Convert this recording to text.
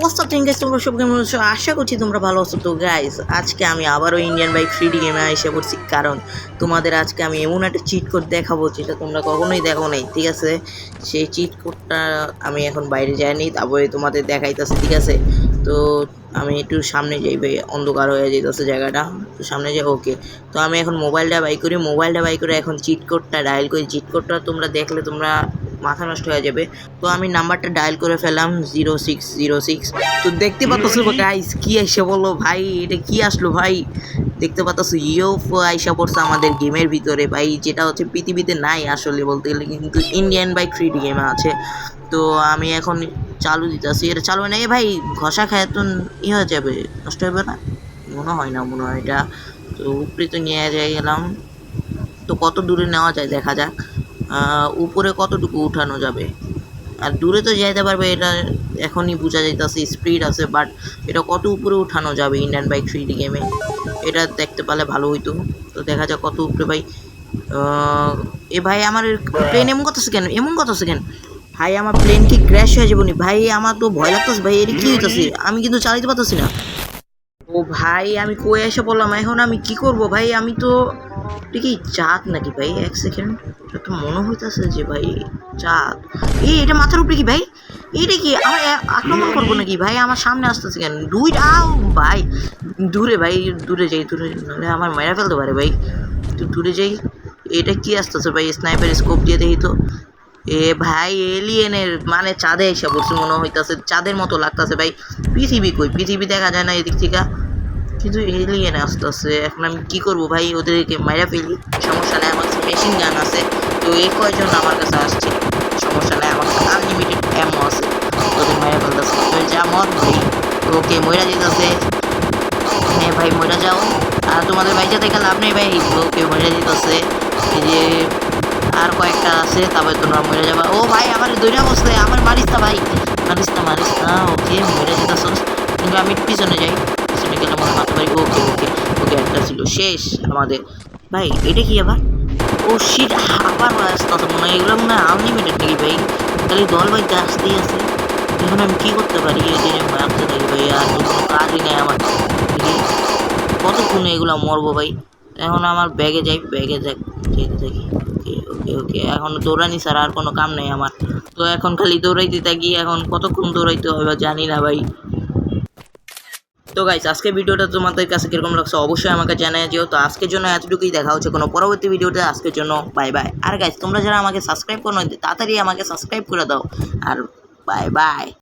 WhatsApp thing guys, তোমরা সব কেমন আছো? আশা করছি তোমরা ভালো আছো। তো গাইস, আজকে আমি আবারও ইন্ডিয়ান বাইক 3D গেমে এসে পড়ছি, কারণ তোমাদের আজকে আমি এমন একটা চিট কোড দেখাবো যেটা তোমরা কখনোই দেখো নাই। ঠিক আছে, সেই চিট কোডটা আমি এখন বাইরে যাইনি, তারপরে তোমাদের দেখাইতেছে। ঠিক আছে, তো আমি একটু সামনে যাই ভাই, অন্ধকার হয়ে যেতেছে জায়গাটা, তো সামনে যাই। ওকে, তো আমি এখন মোবাইলটা বাই করে এখন চিট কোডটা ডায়াল করি। চিট কোডটা তোমরা দেখলে তোমরা মাথা নষ্ট হয়ে যাবে। তো আমি নাম্বারটা ডায়াল করে ফেললাম 0606। তো দেখতে পাচ্ছ গাইস, কি এসে বললো ভাই, এটা কি আসলো ভাই? দেখতে পাচ্ছ ইউএফও আইসা পড়ছে আমাদের গেমের ভিতরে ভাই, যেটা হচ্ছে পৃথিবীতে নাই আসলে বলতে গেলে, কিন্তু ইন্ডিয়ান বাইক 3D গেমে আছে। তো আমি এখন চালু দিতেছি, এটা চালু হয় না ভাই, ঘষা খায় তো ই হয়ে যাবে, নষ্ট হবে না, মনে হয় এটা। তো উপরে তো নিয়ে গেলাম, তো কত দূরে নেওয়া যায় দেখা যাক। উপরে কতটুকু উঠানো যাবে, আর দূরে তো যাইতে পারবে, এটা এখনই বোঝা যাইতেছে স্পিড আছে, বাট এটা কত উপরে উঠানো যাবে ইন্ডিয়ান বাইক 3D গেমে, এটা দেখতে পারলে ভালো হইতো। তো দেখা যাক কত উপরে ভাই। এ ভাই, আমার প্লেন এমন করতেছে কেন ভাই? আমার প্লেন কি ক্র্যাশ হয়ে যাবো নি ভাই? আমার তো ভয় লাগতেছে ভাই, এটা কি হইতেছে? আমি কিন্তু চালাতে পারতেছি না। ও ভাই, আমি কই এসে বললাম, এখন আমি কি করব ভাই? আমি তো, এটা কি চাঁদ নাকি ভাই? এক সেকেন্ড, এটা তো মনে হইতেছে যে ভাই চাঁদ। এটা মাথার উপরে কি ভাই? এটা কি আমার আক্রমণ করবো নাকি ভাই? আমার সামনে আসতেছে কেন দুইটা? ভাই দূরে ভাই, দূরে যাই, নাহলে আমার মেরা ফেলতে পারে ভাই, একটু দূরে যাই। এটা কি আসতেছে ভাই? স্নাইপার স্কোপ দিয়ে দেখি তো। এ ভাই, এলিয়েনের মানে চাঁদে এসে পড়ছে মনে হইতাছে, চাঁদের মতো লাগতেছে ভাই। পৃথিবী কই? পৃথিবী দেখা যায় না এদিক থেকে, কিন্তু এলিয়েন আসতেছে। এখন আমি কি করব ভাই? ওদেরকে মাইরা ফেলি, সমস্যা নেই, আমার কাছে মেশিন গান আছে। তো এই কয়জন আমার কাছে আসছে, সমস্যা নেই, আমার কাছে আনলিমিটেড অ্যামো আছে, ওদের মাইরা ফেলতেছে। যা মর ভাই। ওকে, মইরা যেতেছে। হ্যাঁ ভাই, মইরা যাও, আর তোমাদের বাইচা থেকে লাভ নেই ভাই। ওকে, মইরা যেতেছে। এই যে আর কয়েকটা আছে, তারপরে তোমরা মরে যাবা। ও ভাই, আমার দৈরা বসলে, আমার মারিস না ভাই, মারিস না। ওকে, মরে যেতেছ, কিন্তু আমি পিছনে যাই, পিছনে গেলে মনে মারতে পারি। ওকে ওকে ওকে, একটা ছিল শেষ আমাদের। ভাই এটা কি আবার? ও শিট, আবার আসতে মনে হয়, এগুলো মনে হয় আনলিমিটেড নাকি ভাই? তাহলে দল ভাই আসতেই আছে। এখন আমি কি করতে পারি? এই যে মারতে থাকি ভাই, আর তো কোনো কাজই নেই আমার। কতক্ষণে এগুলো মরবো ভাই? এখন আমার ব্যাগে যাই, যেতে থাকি। ওকে ওকে ওকে, এখন দৌড়ানি ছাড়া আর কোনো কাম নেই আমার। তো এখন খালি দৌড়াইতে থাকি, এখন কতক্ষণ দৌড়াইতে হবে জানি না ভাই। তো গাইস, আজকে ভিডিওটা তোমাদের কাছে কিরকম লাগছে অবশ্যই আমাকে জানিয়ে দিও। তো আজকের জন্য এতটুকুই, দেখা হচ্ছে কোনো পরবর্তী ভিডিওতে। আজকের জন্য বাই বাই। আর গাইস, তোমরা যারা আমাকে সাবস্ক্রাইব করো, তাড়াতাড়ি আমাকে সাবস্ক্রাইব করে দাও। আর বাই বাই।